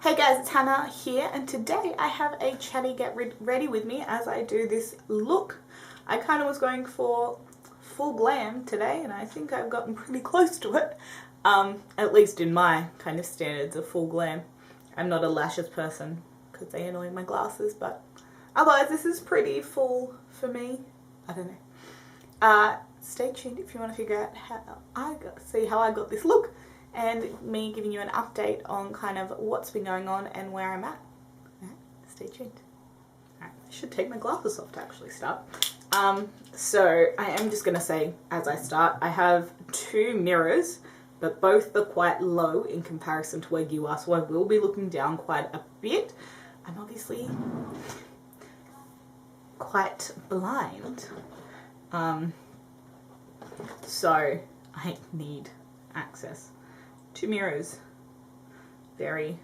Hey guys, it's Hannah here, and today I have a Chatty get ready with me as I do this look. I kind of was going for full glam today, and I think I've gotten pretty close to it, at least in my kind of standards of full glam. I'm not a lashes person because they annoy my glasses, but otherwise this is pretty full for me. I don't know. Stay tuned if you want to figure out see how I got this look, and me giving you an update on kind of what's been going on and where I'm at. Right, stay tuned. Right, I should take my glasses off to actually start. So I am just going to say as I start, I have two mirrors, but both are quite low in comparison to where you are, so I will be looking down quite a bit. I'm obviously quite blind, so I need access to mirrors very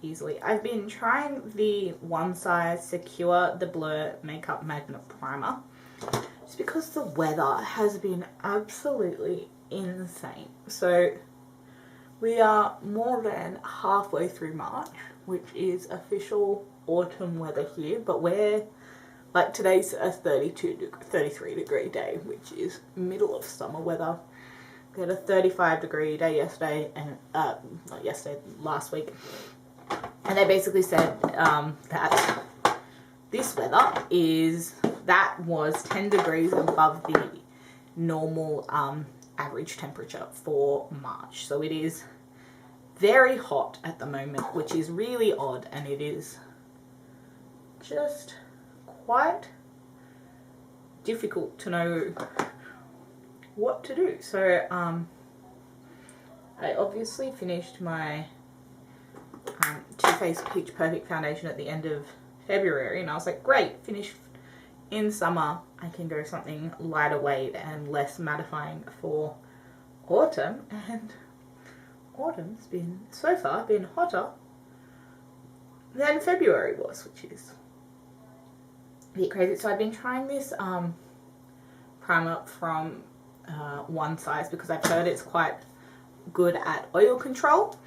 easily. I've been trying the One Size Secure the Blur Makeup Magnet Primer just because the weather has been absolutely insane. So we are more than halfway through March, which is official autumn weather here, but we're like, today's a 33 degree day, which is middle of summer weather. We had a 35-degree day yesterday, and not yesterday, last week, and they basically said that this weather was 10 degrees above the normal average temperature for March. So it is very hot at the moment, which is really odd, and it is just quite difficult to know what to do. So I obviously finished my Too Faced Peach Perfect foundation at the end of February, and I was like, great, finished in summer. I can go something lighter weight and less mattifying for autumn, and autumn's been so far been hotter than February was, which is a bit crazy. So I've been trying this primer from One Size because I've heard it's quite good at oil control,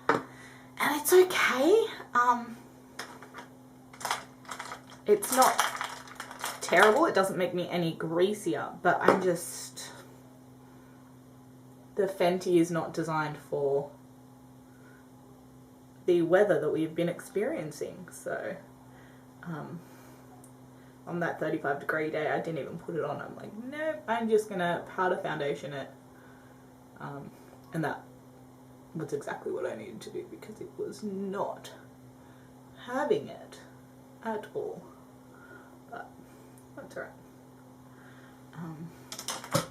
and it's okay. It's not terrible, it doesn't make me any greasier, but the Fenty is not designed for the weather that we've been experiencing. So on that 35-degree day, I didn't even put it on. I'm like, nope, I'm just gonna powder foundation it. And that was exactly what I needed to do because it was not having it at all. But that's alright.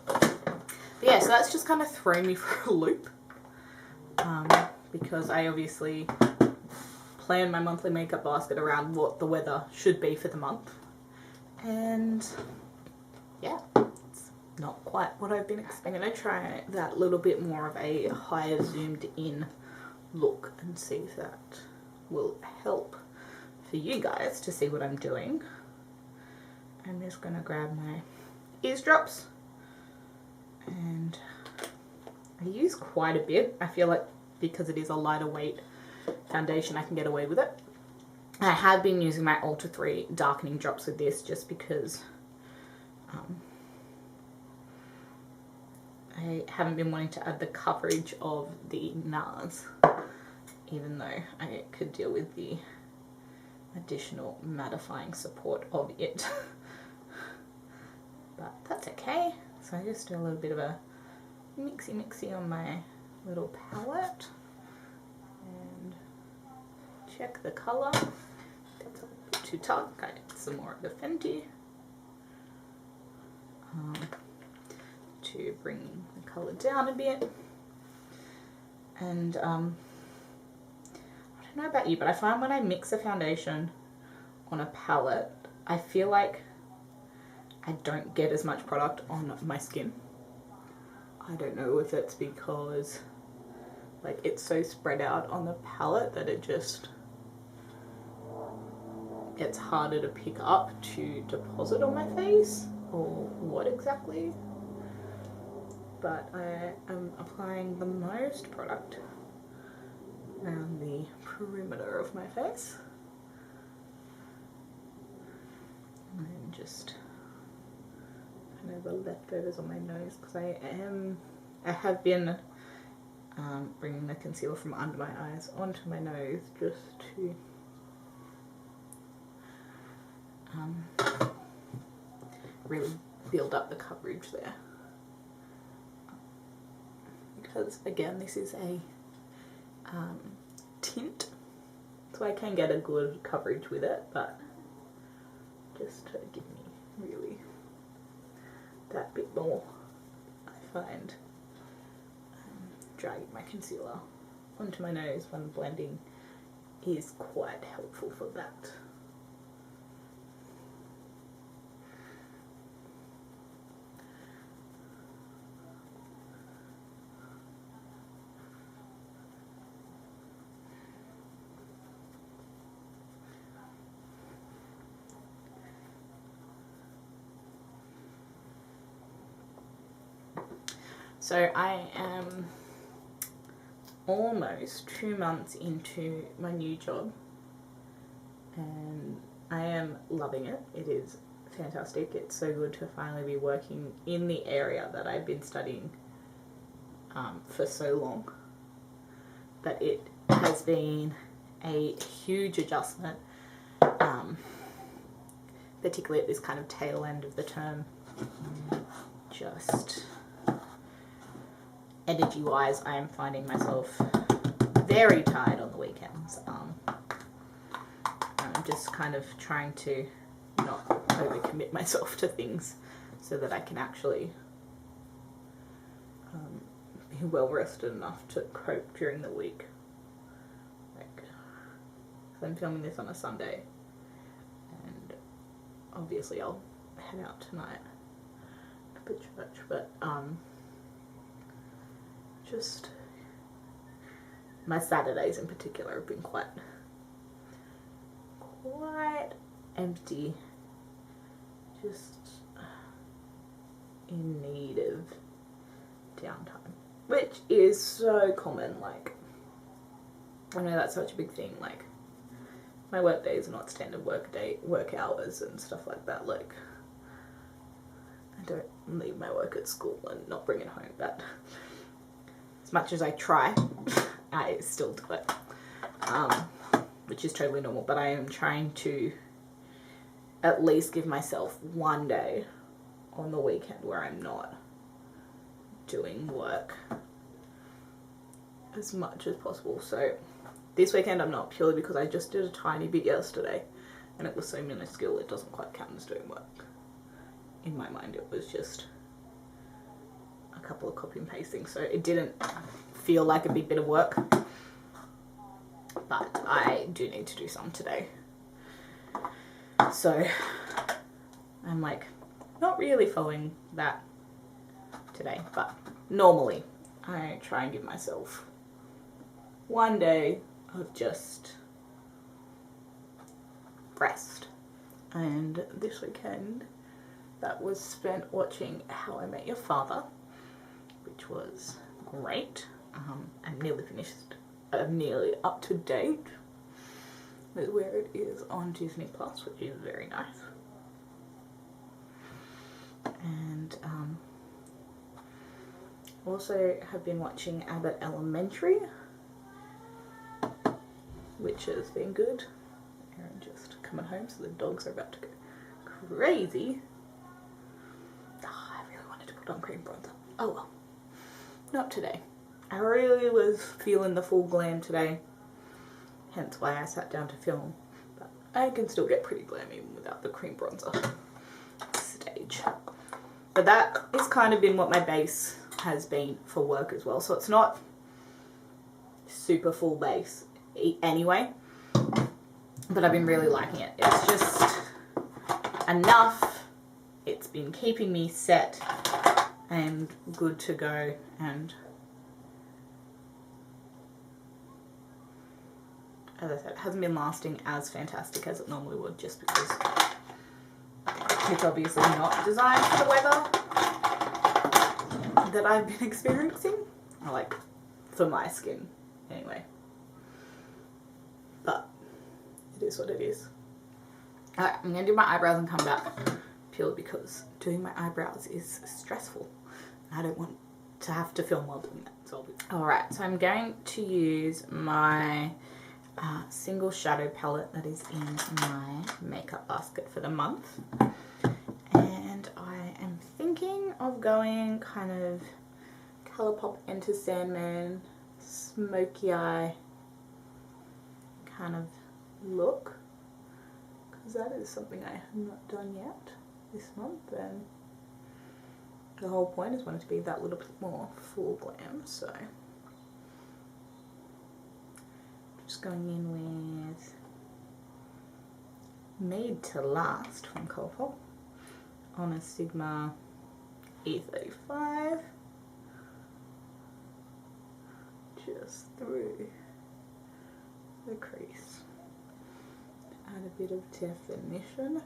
But yeah, so that's just kind of thrown me for a loop. Because I obviously plan my monthly makeup basket around what the weather should be for the month. And yeah, it's not quite what I've been expecting. I'm going to try that little bit more of a higher zoomed in look and see if that will help for you guys to see what I'm doing. I'm just going to grab my eardrops, and I use quite a bit. I feel like because it is a lighter weight foundation, I can get away with it. I have been using my Ultra 3 darkening drops with this just because I haven't been wanting to add the coverage of the NARS, even though I could deal with the additional mattifying support of it. But that's okay. So I just do a little bit of a mixy on my little palette and check the colour. That's a bit too dark. I need some more of the Fenty to bring the colour down a bit. And I don't know about you, but I find when I mix a foundation on a palette, I feel like I don't get as much product on my skin. I don't know if it's because like it's so spread out on the palette that it just gets harder to pick up to deposit on my face, or what exactly. But I am applying the most product around the perimeter of my face. And then just kind of the leftovers on my nose, because I have been bringing the concealer from under my eyes onto my nose just to really build up the coverage there. Because again, this is a tint, so I can get a good coverage with it, but just to give me really that bit more, I find dragging my concealer onto my nose when blending is quite helpful for that. So I am almost 2 months into my new job and I am loving it. It is fantastic. It's so good to finally be working in the area that I've been studying for so long. But it has been a huge adjustment, particularly at this kind of tail end of the term. Just energy-wise, I am finding myself very tired on the weekends. I'm just kind of trying to not overcommit myself to things so that I can actually be well rested enough to cope during the week. Like, so I'm filming this on a Sunday, and obviously I'll head out tonight to the church, but just my Saturdays in particular have been quite empty, just in need of downtime, which is so common. Like, I know that's such a big thing, like my work days are not standard work hours and stuff like that. Like, I don't leave my work at school and not bring it home, but as much as I try, I still do it, which is totally normal. But I am trying to at least give myself one day on the weekend where I'm not doing work as much as possible. So this weekend I'm not, purely because I just did a tiny bit yesterday and it was so minuscule it doesn't quite count as doing work. In my mind it was just a couple of copy and pasting, so it didn't feel like a big bit of work, but I do need to do some today. So I'm like not really following that today, but normally I try and give myself one day of just rest, and this weekend that was spent watching How I Met Your Father, which was great. I'm nearly finished. I'm nearly up to date with where it is on Disney Plus, which is very nice. And also have been watching Abbott Elementary, which has been good. Aaron just coming home, so the dogs are about to go crazy. Oh, I really wanted to put on cream bronzer. Oh well, not today. I really was feeling the full glam today, hence why I sat down to film. But I can still get pretty glam even without the cream bronzer stage. But that has kind of been what my base has been for work as well. So it's not super full base anyway, but I've been really liking it. It's just enough. It's been keeping me set and good to go, and as I said, it hasn't been lasting as fantastic as it normally would, just because it's obviously not designed for the weather that I've been experiencing, or like for my skin anyway. is what it is. Alright, I'm going to do my eyebrows and come back purely because doing my eyebrows is stressful. I don't want to have to film while doing that. So alright, so I'm going to use my single shadow palette that is in my makeup basket for the month. And I am thinking of going kind of Colourpop Enter Sandman, smoky eye kind of look, because that is something I have not done yet this month, and the whole point is want it to be that little bit more full glam. So just going in with Made to Last from Colourpop on a Sigma E35, just through the crease. Add a bit of definition.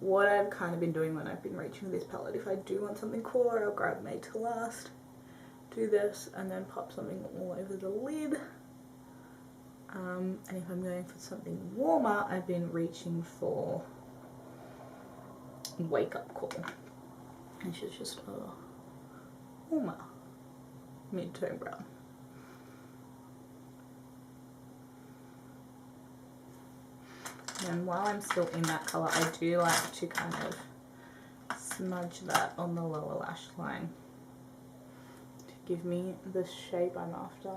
What I've kind of been doing when I've been reaching with this palette, if I do want something cooler, I'll grab Made to Last, do this, and then pop something all over the lid. And if I'm going for something warmer, I've been reaching for Wake Up Call, which is just a warmer mid-tone brown. And while I'm still in that colour, I do like to kind of smudge that on the lower lash line to give me the shape I'm after.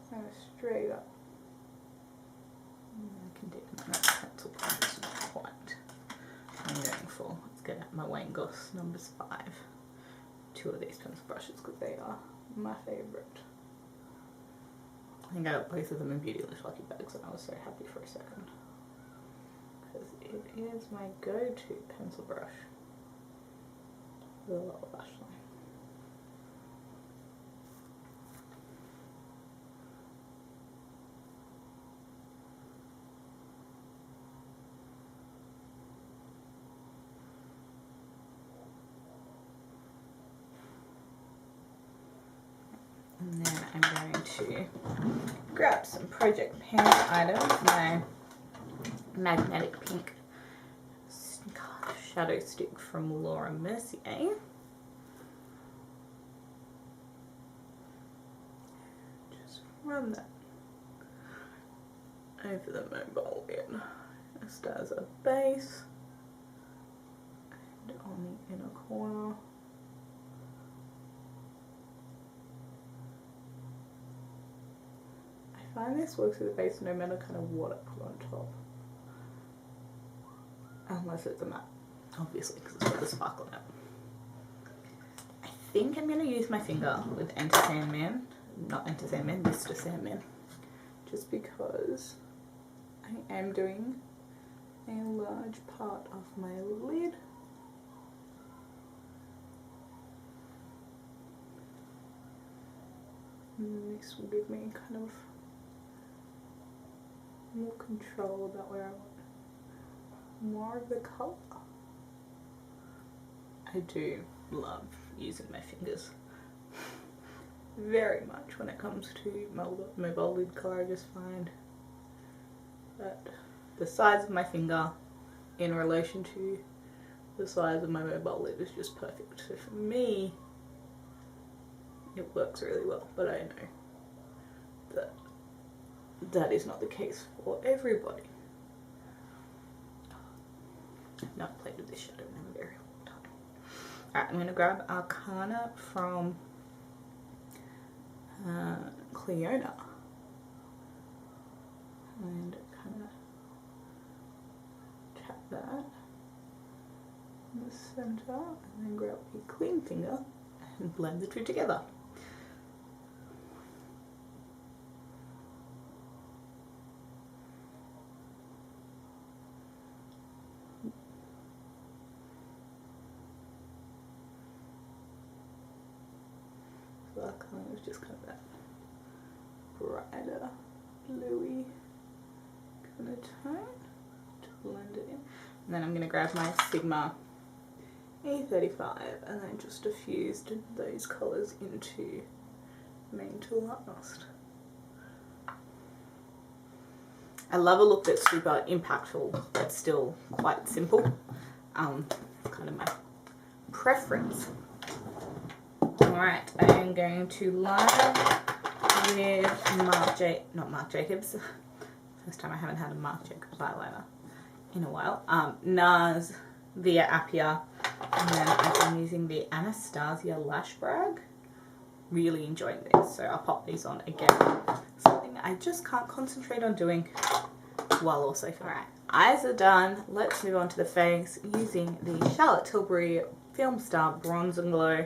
Kind of straight up. I can deepen that pencil point, it's not quite what I'm going for. Let's get out my Wayne Goss numbers 5. 2 of these pencil brushes because they are my favourite. I think I got both of them in Beautylicious Lucky Bags and I was so happy for a second. Because it is my go-to pencil brush for the lower lash line. And then I'm going to grab some Project Pan items, my magnetic pink shadow stick from Littlemissartsie. Just run that over the mobile lid, just as a base, and on the inner corner. I find this works with the base no matter kind of what I put on top. Unless it's a matte, obviously, because it's got the sparkle in it. I think I'm going to use my finger with Enter Sandman, not Enter Sandman, Mr. Sandman. Just because I am doing a large part of my lid. And this will give me kind of more control about where I want more of the colour. I do love using my fingers very much when it comes to mobile lid colour. I just find that the size of my finger in relation to the size of my mobile lid is just perfect. So for me, it works really well, but I know that that is not the case for everybody. I've not played with this shadow in a very long time. Alright, I'm going to grab Arcana from Cleona and kind of tap that in the center and then grab a clean finger and blend the two together. So Arcana is just kind of that brighter, bluey kind of tone to blend it in. And then I'm going to grab my Sigma E35 and then just diffused those colours into Made to Last. I love a look that's super impactful but still quite simple. Kind of my preference. Alright, I am going to line with not Marc Jacobs. First time I haven't had a Marc Jacobs eyeliner in a while. NARS Via Appia, and then I've been using the Anastasia Lash Brag. Really enjoying these, so I'll pop these on again. Something I just can't concentrate on doing while also filming. Alright, eyes are done. Let's move on to the face using the Charlotte Tilbury Film Star Bronze and Glow.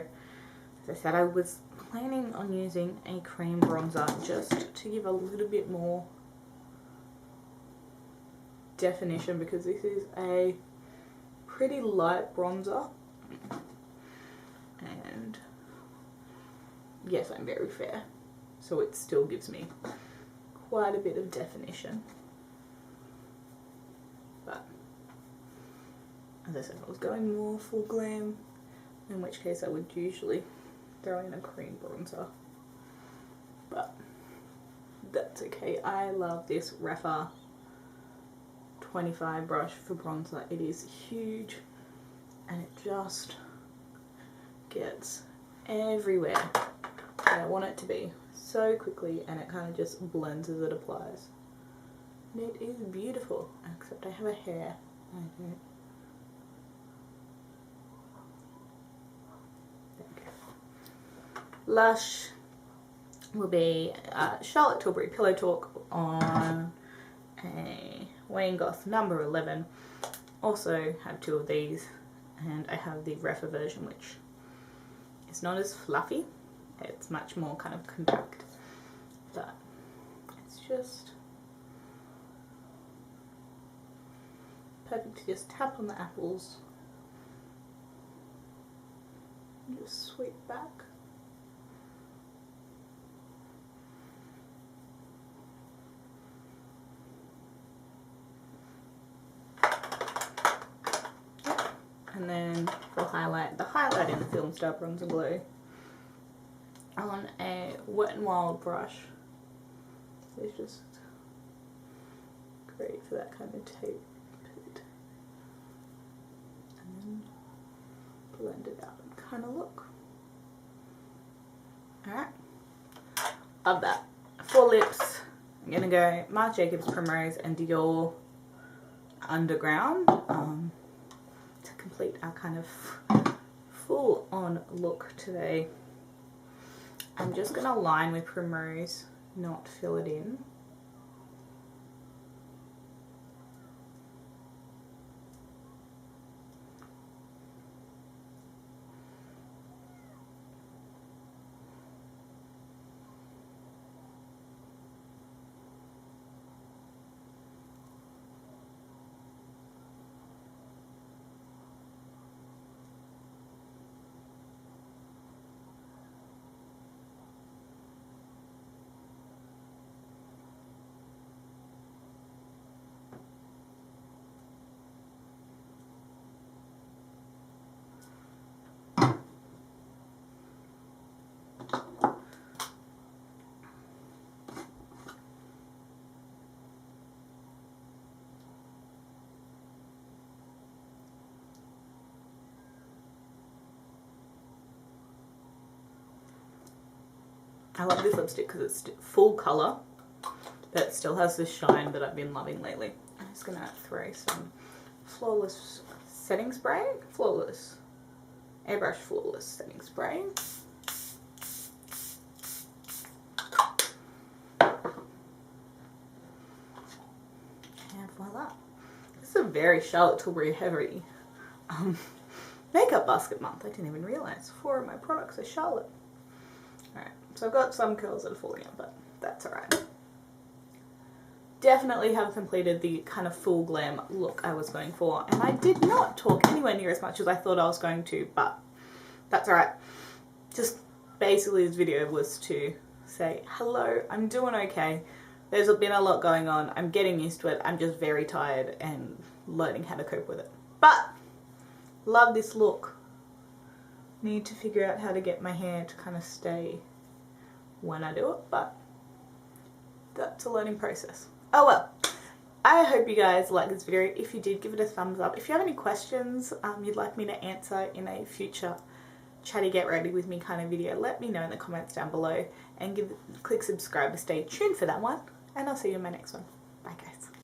As I said, I was planning on using a cream bronzer just to give a little bit more definition, because this is a pretty light bronzer, and yes, I'm very fair, so it still gives me quite a bit of definition. But as I said, if I was going more full glam, in which case I would usually throw in a cream bronzer, but that's okay. I love this Rapha 25 brush for bronzer. It is huge and it just gets everywhere that I want it to be so quickly, and it kind of just blends as it applies. And it is beautiful, except I have a hair. I don't. There we go. Blush will be Charlotte Tilbury Pillow Talk on a Wayne Goth number 11. Also have two of these, and I have the Rapha version, which is not as fluffy. It's much more kind of compact, but it's just perfect to just tap on the apples and just sweep back. And then for highlight, the highlight in the Film Star Bronze and Glow on a Wet n Wild brush. It's just great for that kind of tape. And then blend it out kind of look. Alright. Love that. For lips, I'm going to go Marc Jacobs Primrose and Dior Underground. To complete our kind of full on look today. I'm just going to line with Primrose, not fill it in. I love this lipstick because it's full colour, but it still has the shine that I've been loving lately. I'm just going to throw some Flawless setting spray, Airbrush Flawless setting spray. And voila. This is a very Charlotte Tilbury heavy makeup basket month. I didn't even realise 4 of my products are Charlotte. Alright, so I've got some curls that are falling out, but that's alright. Definitely have completed the kind of full glam look I was going for, and I did not talk anywhere near as much as I thought I was going to, but that's alright. Just basically this video was to say hello, I'm doing okay. There's been a lot going on, I'm getting used to it, I'm just very tired and learning how to cope with it. But, love this look. Need to figure out how to get my hair to kind of stay when I do it, but that's a learning process. Oh well, I hope you guys liked this video. If you did, give it a thumbs up. If you have any questions you'd like me to answer in a future Chatty Get Ready With Me kind of video, let me know in the comments down below, and click subscribe to stay tuned for that one, and I'll see you in my next one. Bye guys.